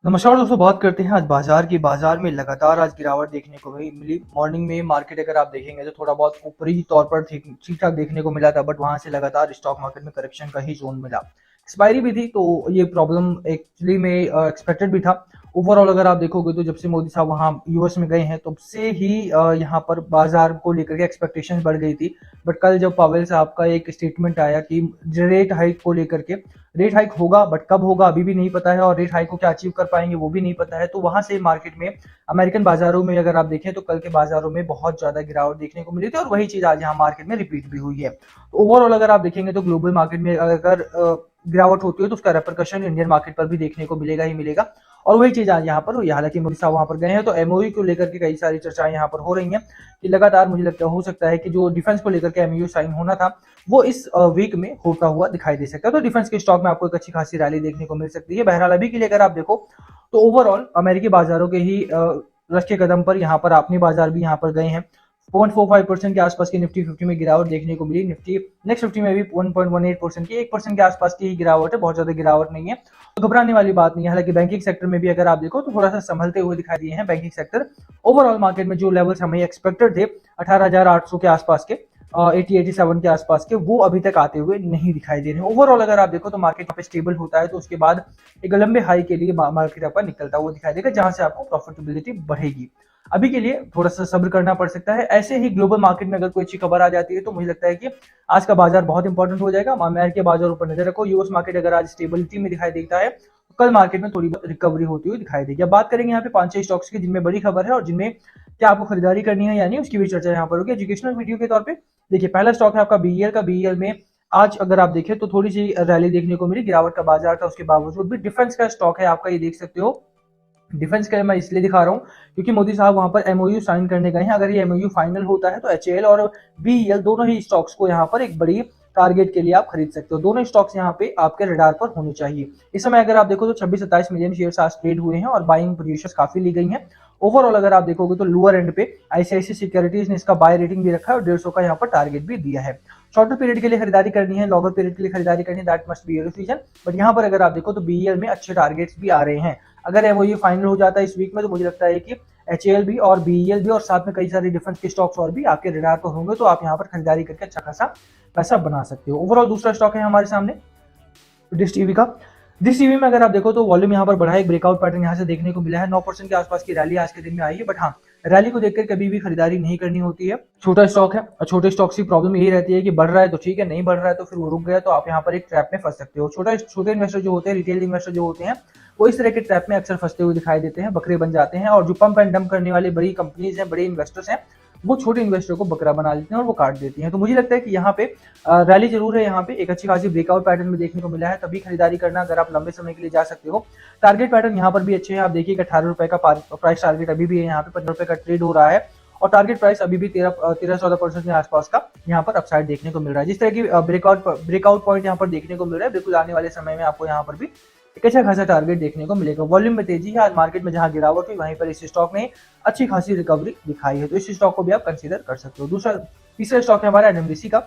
नमस्कार दोस्तों, बात करते हैं आज बाजार की। बाजार में लगातार आज गिरावट देखने को भी मिली। मॉर्निंग में मार्केट अगर आप देखेंगे तो थोड़ा बहुत ऊपरी तौर पर ठीक ठीक ठाक देखने को मिला था, बट वहां से लगातार स्टॉक मार्केट में करेक्शन का ही जोन मिला। एक्सपायरी भी थी तो ये प्रॉब्लम एक्चुअली में एक्सपेक्टेड भी था। ओवरऑल अगर आप देखोगे तो जब से मोदी साहब वहाँ यूएस में गए हैं तब से ही यहाँ पर बाजार को लेकर के एक्सपेक्टेशन बढ़ गई थी। बट कल जब पावेल साहब का एक स्टेटमेंट आया कि रेट हाइक को लेकर के, रेट हाइक होगा बट कब होगा अभी भी नहीं पता है, और रेट हाइक को क्या अचीव कर पाएंगे वो भी नहीं पता है, तो वहां से मार्केट में अमेरिकन बाजारों में अगर आप देखें तो कल के बाजारों में बहुत ज्यादा गिरावट देखने को मिली थी, और वही चीज आज यहाँ मार्केट में रिपीट भी हुई है। तो ओवरऑल अगर आप देखेंगे तो ग्लोबल मार्केट में अगर गिरावट होती है तो उसका रेपरकशन इंडियन मार्केट पर भी देखने को मिलेगा ही मिलेगा। और वही चीज आज यहाँ पर हुई। हालांकि मोदी साहब वहां पर गए हैं तो एमओयू को लेकर के कई सारी चर्चाएं यहाँ पर हो रही हैं कि लगातार मुझे लगता हो सकता है कि जो डिफेंस को लेकर के एमओयू साइन होना था वो इस वीक में होता हुआ दिखाई दे सकता है। तो डिफेंस के स्टॉक में आपको एक अच्छी खासी रैली देखने को मिल सकती है। बहरहाल अभी के लिए अगर आप देखो तो ओवरऑल अमेरिकी बाजारों के ही रश के कदम पर यहाँ पर अपनी बाजार भी यहाँ पर गए हैं। 0.45% के आसपास की निफ्टी 50 में गिरावट देखने को मिली। निफ्टी नेक्स्ट 50 में भी 1.18% की 1% के आसपास की ही गिरावट है, बहुत ज्यादा गिरावट नहीं है, तो घबराने वाली बात नहीं है। हालांकि बैंकिंग सेक्टर में भी अगर आप देखो तो थोड़ा सा संभलते हुए दिखाई दिए हैं बैंकिंग सेक्टर। ओवरऑल मार्केट में जो लेवल्स हमें एक्सपेक्टेड थे 18,800 के आसपास के, 80-87 के आसपास के, वो अभी तक आते हुए नहीं दिखाई दे रहे हैं। ओवरऑल अगर आप देखो तो मार्केट पे स्टेबल होता है तो उसके बाद एक लंबे हाई के लिए मार्केट आपका निकलता हुआ दिखाई देगा, जहां से आपको प्रॉफिटेबिलिटी बढ़ेगी। अभी के लिए थोड़ा सा सब्र करना पड़ सकता है। ऐसे ही ग्लोबल मार्केट में अगर कोई अच्छी खबर आ जाती है तो मुझे लगता है कि आज का बाजार बहुत इंपॉर्टेंट हो जाएगा। अमेरिका के बाजारों पर नजर रखो। यूएस मार्केट अगर आज स्टेबिलिटी में दिखाई देता है तो कल मार्केट में थोड़ी बहुत रिकवरी होती हुई दिखाई देगी। अब बात करेंगे यहाँ पे 5-6 स्टॉक्स की जिनमें बड़ी खबर है और जिनमें क्या आपको खरीदारी करनी है या नहीं, उसकी भी चर्चा यहाँ पर होगी एजुकेशनल वीडियो के तौर पर। देखिए, पहला स्टॉक है आपका बीईएल का। बीईएल में आज अगर आप देखें तो थोड़ी सी रैली देखने को मिली। गिरावट का बाजार था उसके बावजूद भी। डिफेंस का स्टॉक है आपका, ये देख सकते हो। डिफेंस का मैं इसलिए दिखा रहा हूँ क्योंकि मोदी साहब वहां पर एमओयू साइन करने गए हैं। अगर ये एमओयू फाइनल होता है तो एचएएल और बीईएल दोनों ही स्टॉक्स को यहाँ पर एक बड़ी टारगेट के लिए आप खरीद सकते हो। दोनों स्टॉक्स यहाँ पे आपके रडार पर होने चाहिए। इस समय अगर आप देखो तो 26-27 मिलियन शेयर आज ट्रेड हुए हैं और बाइंग पोजीशंस काफी ली गई हैं। ओवरऑल अगर आप देखोगे तो लोअर एंड पे आईसीआईसी सिक्योरिटीज ने इसका बाय रेटिंग भी रखा है और 150 का यहाँ पर टारगेट भी दिया है। शॉर्टर पीरियड के लिए खरीदारी करनी है, लॉन्गर पीरियड के लिए खरीदारी करनी है, that must be your decision. But यहाँ पर अगर आप देखो तो बीईएल में अच्छे टारगेट्स भी आ रहे हैं। अगर एमओयू फाइनल हो जाता है इस वीक में तो मुझे लगता है कि एचएएल भी और बीईएल भी और साथ में कई सारे डिफेंस के स्टॉक्स और भी आपके रडार पर होंगे, तो आप यहाँ पर खरीदारी करके अच्छा खासा पैसा बना सकते हो। ओवरऑल दूसरा स्टॉक है हमारे सामने डिश टीवी का। डिश टीवी में अगर आप देखो तो वॉल्यूम यहाँ पर बढ़ा है, एक ब्रेकआउट पैटर्न यहाँ से देखने को मिला है। 9% के आसपास की रैली आज के दिन में आई है, बट हाँ, रैली को देखकर कभी भी खरीदारी नहीं करनी होती है। छोटा स्टॉक है और छोटे स्टॉक्स की प्रॉब्लम यही रहती है कि बढ़ रहा है तो ठीक है, नहीं बढ़ रहा है तो फिर वो रुक गया तो आप यहाँ पर एक ट्रैप में फंस सकते हो। छोटे इन्वेस्टर जो होते हैं, रिटेल इन्वेस्टर जो होते हैं, वो इस तरह के ट्रैप में अक्सर फंसते हुए दिखाई देते हैं, बकरे बन जाते हैं। और जो पंप एंड डंप करने वाली बड़ी कंपनीज हैं, बड़े इन्वेस्टर्स हैं, वो छोटे इन्वेस्टर को बकरा बना लेते हैं और वो काट देती हैं। तो मुझे लगता है कि यहाँ पे रैली जरूर है, यहाँ पे एक अच्छी खासी ब्रेकआउट पैटर्न में देखने को मिला है, तभी खरीदारी करना अगर आप लंबे समय के लिए जा सकते हो। टारगेट पैटर्न यहाँ पर भी अच्छे हैं। आप देखिए 18 रुपए का प्राइस टारगेट अभी भी है, यहाँ पे 15 रुपए का ट्रेड हो रहा है और टारगेट प्राइस अभी भी 13-14% के आसपास का यहाँ पर अपसाइड देखने को मिल रहा है। जिस तरह की ब्रेकआउट पॉइंट यहाँ पर देखने को मिल रहा है, बिल्कुल आने वाले समय में आपको यहाँ पर भी एक अच्छा खासा टारगेट देखने को मिलेगा। वॉल्यूम में तेजी है आज मार्केट में, जहां गिरावट हुई वहीं पर इस स्टॉक ने अच्छी खासी रिकवरी दिखाई है, तो इस स्टॉक को भी आप कंसीडर कर सकते हो। तीसरा स्टॉक है हमारा एनएमडीसी का।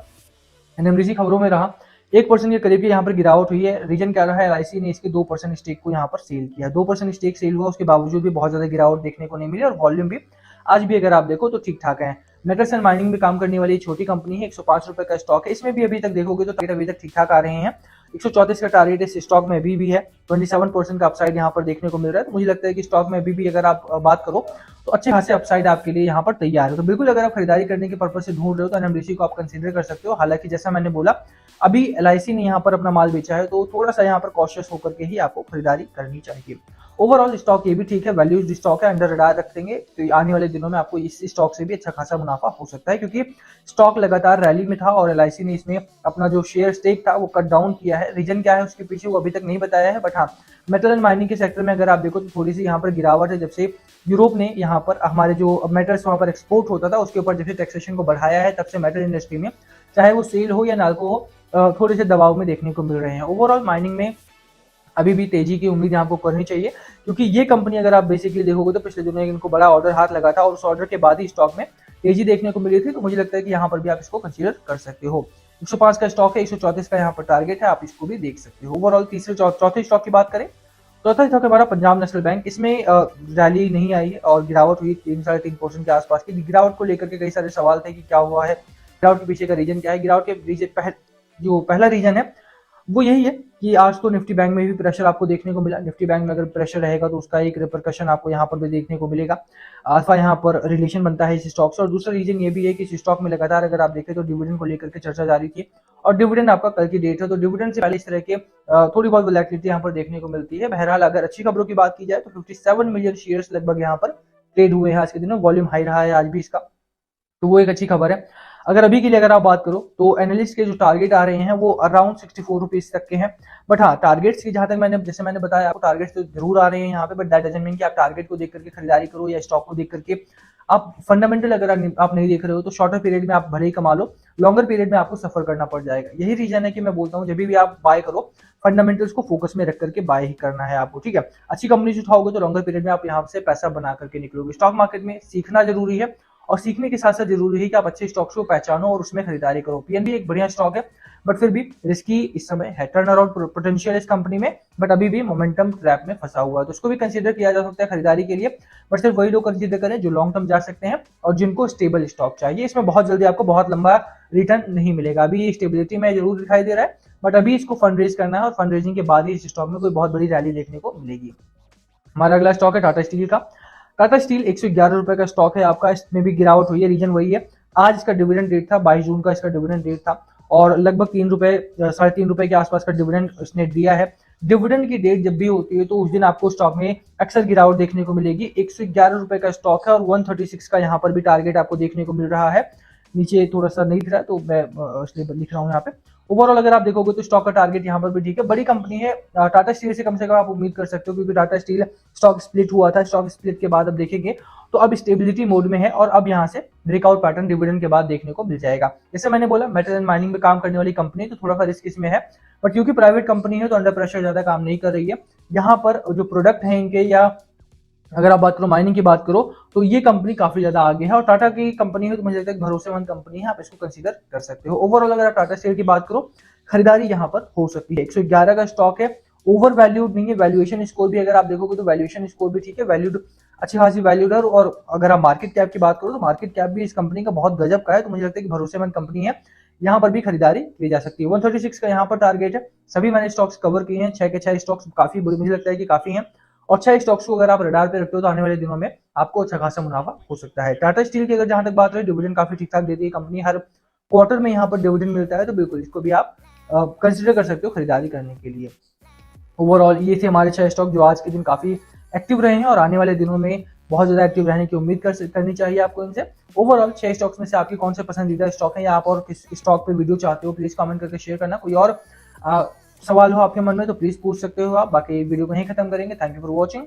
एनएमडीसी खबरों में रहा, 1% के करीब की यहाँ पर गिरावट हुई है। रीजन क्या रहा है, एलआईसी ने इसके 2% स्टेक को यहाँ पर सेल किया। 2% स्टेक सेल हुआ, उसके बावजूद भी बहुत ज्यादा गिरावट देखने को नहीं मिली और वॉल्यूम भी आज भी अगर आप देखो तो ठीक ठाक है। मेटल्स एंड माइनिंग में काम करने वाली छोटी कंपनी है, 105 रुपए का स्टॉक है। इसमें भी अभी तक देखोगे तो टारगेट अभी तक ठीक ठाक आ रहे हैं। 134 का टारगेट इस स्टॉक में अभी भी है। 27% का अपसाइड यहाँ पर देखने को मिल रहा है, तो मुझे लगता है कि स्टॉक में अभी भी अगर आप बात करो तो अच्छे खासे अपसाइड आपके लिए यहाँ पर तैयार है। तो बिल्कुल अगर आप खरीदारी करने के पर्पज से ढूंढ रहे हो तो एनएमडीसी को आप कंसीडर कर सकते हो। हालांकि जैसा मैंने बोला, अभी एलआईसी ने यहाँ पर अपना माल बेचा है, तो थोड़ा सा यहाँ पर कॉशियस होकर के ही आपको खरीदारी करनी चाहिए। ओवरऑल स्टॉक ये भी ठीक है, वैल्यूज स्टॉक है, अंडर रडार रखेंगे तो आने वाले दिनों में आपको इस स्टॉक से भी अच्छा खासा मुनाफा हो सकता है, क्योंकि स्टॉक लगातार रैली में था और एलआईसी ने इसमें अपना जो शेयर स्टेक था वो कट डाउन किया है। रीजन क्या है उसके पीछे वो अभी तक नहीं बताया है, बट हाँ, मेटल एंड माइनिंग के सेक्टर में अगर आप देखो तो थोड़ी सी यहाँ पर गिरावट है। जब से यूरोप ने यहाँ पर हमारे जो मेटल्स वहाँ पर एक्सपोर्ट होता था उसके ऊपर जब से टैक्सेशन को बढ़ाया है, तब से मेटल इंडस्ट्री में चाहे वो सेल हो या नाल्को हो, थोड़े से दबाव में देखने को मिल रहे हैं। ओवरऑल माइनिंग में अभी भी तेजी की उम्मीद यहाँ को करनी चाहिए, क्योंकि ये कंपनी अगर आप बेसिकली देखोगे तो पिछले दिनों इनको बड़ा ऑर्डर हाथ लगा था और उस ऑर्डर के बाद ही स्टॉक में तेजी देखने को मिली थी। तो मुझे लगता है कि यहाँ पर भी आप इसको कंसीडर कर सकते हो। 105 का स्टॉक है, 134 का यहाँ पर टारगेट है, आप इसको भी देख सकते हो। ओवरऑल चौथे स्टॉक की बात करें चौथा स्टॉक हमारा पंजाब नेशनल बैंक। इसमें रैली नहीं आई है और गिरावट हुई 3-3.5% के आसपास की। गिरावट को लेकर के कई सारे सवाल थे कि क्या हुआ है, गिरावट के पीछे का रीजन क्या है। गिरावट के रीजन जो पहला रीजन है वो यही है कि आज तो निफ्टी बैंक में भी प्रेशर आपको देखने को मिला। निफ्टी बैंक में अगर प्रेशर रहेगा तो उसका एक रिपरकशन आपको यहाँ पर भी देखने को मिलेगा, अथवा यहाँ पर रिलेशन बनता है इस स्टॉक से। और दूसरा रीजन ये भी है कि इस स्टॉक में लगातार अगर आप देखें तो डिविडेंड को लेकर के चर्चा जारी थी और डिविडेंड आपका कल की डेट है, तो डिविडेंड से पहले इस तरह के थोड़ी बहुत वोलेटिलिटी यहाँ पर देखने को मिलती है। बहरहाल अगर अच्छी खबरों की बात की जाए तो 57 मिलियन शेयर्स लगभग यहाँ पर ट्रेड हुए हैं आज के दिन में, वॉल्यूम हाई रहा है आज भी इसका, तो वो एक अच्छी खबर है। अगर अभी के लिए अगर आप बात करो तो एनालिस्ट के जो टारगेट आ रहे हैं वो अराउंड 64 रुपीज तक के हैं। बट हाँ, टारगेट्स की जहां तक मैंने बताया आपको, टारगेट्स तो जरूर आ रहे हैं यहाँ पे, बट दैट डजंट मीन कि आप टारगेट को देख करके खरीदारी करो या स्टॉक को देख करके आप फंडामेंटल अगर आप नहीं देख रहे हो तो शॉर्टर पीरियड में आप भले ही कमा लो, लॉन्गर पीरियड में आपको सफर करना पड़ जाएगा। यही रीजन है कि मैं बोलता हूँ जब भी आप बाय करो फंडामेंटल्स को फोकस में रख करके बाय ही करना है आपको, ठीक है। अच्छी कंपनी से उठाओगे तो लॉन्गर पीरियड में आप यहाँ से पैसा बना करके निकलोगे। स्टॉक मार्केट में सीखना जरूरी है और सीखने के साथ साथ जरूरी है कि आप अच्छे स्टॉक्स को पहचानो और उसमें खरीदारी करो। पीएनबी एक बढ़िया स्टॉक है बट फिर भी रिस्की इस समय है। टर्न अराउंड पोटेंशियल इस कंपनी में, बट अभी भी मोमेंटम ट्रैप में फंसा हुआ है, तो उसको भी कंसीडर किया जा सकता है खरीदारी के लिए। बट सिर्फ वही लोग कंसीडर करें जो लॉन्ग टर्म जा सकते हैं और जिनको स्टेबल स्टॉक चाहिए। इसमें बहुत जल्दी आपको बहुत लंबा रिटर्न नहीं मिलेगा। अभी ये स्टेबिलिटी में जरूर दिखाई दे रहा है बट अभी इसको फंड रेज करना है और फंड रेजिंग के बाद ही इस स्टॉक में कोई बहुत बड़ी रैली देखने को मिलेगी। हमारा अगला स्टॉक है टाटा स्टील का। टाटा स्टील 111 रुपए का स्टॉक है आपका, इसमें भी गिरावट हुई है। रीजन वही है, आज इसका डिविडेंड डेट था, 22 जून का इसका डिविडेंड डेट था और लगभग 3 रुपए के आसपास का डिविडेंड इसने दिया है। डिविडेंड की डेट जब भी होती है तो उस दिन आपको स्टॉक में अक्सर गिरावट देखने को मिलेगी। 111 रुपए का स्टॉक है और 136 का यहाँ पर भी टारगेट आपको देखने को मिल रहा है। नीचे थोड़ा सा नहीं दिख रहा है तो मैं इसलिए लिख रहा हूँ यहाँ पे। ओवरऑल अगर आप देखोगे तो स्टॉक का टारगेट यहाँ पर भी ठीक है। बड़ी कंपनी है, टाटा स्टील से कम आप उम्मीद कर सकते हो क्योंकि टाटा स्टील स्टॉक स्प्लिट हुआ था। स्टॉक स्प्लिट के बाद अब देखेंगे तो अब स्टेबिलिटी मोड में है और अब यहाँ से ब्रेकआउट पैटर्न डिविडेंड के बाद देखने को मिल जाएगा। जैसे मैंने बोला मेटल एंड माइनिंग में काम करने वाली कंपनी, तो थोड़ा सा रिस्क इसमें है बट क्योंकि प्राइवेट कंपनी है तो अंडर प्रेशर ज्यादा काम नहीं कर रही है। यहाँ पर जो प्रोडक्ट है इनके, या अगर आप बात करो माइनिंग की बात करो तो ये कंपनी काफी ज्यादा आगे है और टाटा की कंपनी है तो मुझे लगता है भरोसेमंद कंपनी है, आप इसको कंसीडर कर सकते हो। ओवरऑल अगर आप टाटा स्टील की बात करो, खरीदारी यहाँ पर हो सकती है। 111 का स्टॉक है, ओवर वैल्यूड नहीं है। वैल्यूएशन स्कोर भी अगर आप देखोगे तो वैल्यूएशन स्कोर भी ठीक है, वैल्यूड अच्छी खासी वैल्यूड है। और अगर आप मार्केट कैप की बात करो तो मार्केट कैप भी इस कंपनी का बहुत गजब का है, तो मुझे लगता है कि भरोसेमंद कंपनी है, यहाँ पर भी खरीदारी की जा सकती है। 136 का यहाँ पर टारगेट है। सभी मैंने स्टॉक्स कवर किए हैं, 6 के 6 स्टॉक्स काफी बड़ी मुझे लगता है कि काफी हैं और 6 स्टॉक्स को अगर आप रडार पे रखते हो तो आने वाले दिनों में आपको अच्छा खासा मुनाफा हो सकता है। टाटा स्टील की अगर जहां तक बात रहे, डिविडेंड काफी ठीक ठाक देती है कंपनी, हर क्वार्टर में यहाँ पर डिविडेंड मिलता है, तो बिल्कुल इसको भी आप कंसिडर कर सकते हो खरीदारी करने के लिए। ओवरऑल ये थे हमारे 6 स्टॉक जो आज के दिन काफी एक्टिव रहे हैं और आने वाले दिनों में बहुत ज्यादा एक्टिव रहने की उम्मीद करनी चाहिए आपको इनसे। ओवरऑल 6 स्टॉक्स में से आपकी कौन से पसंदीदा स्टॉक है या आप और किस स्टॉक पे वीडियो चाहते हो, प्लीज कमेंट करके शेयर करना। कोई और सवाल हो आपके मन में तो प्लीज पूछ सकते हो आप। बाकी वीडियो को यहीं खत्म करेंगे। Thank you for watching.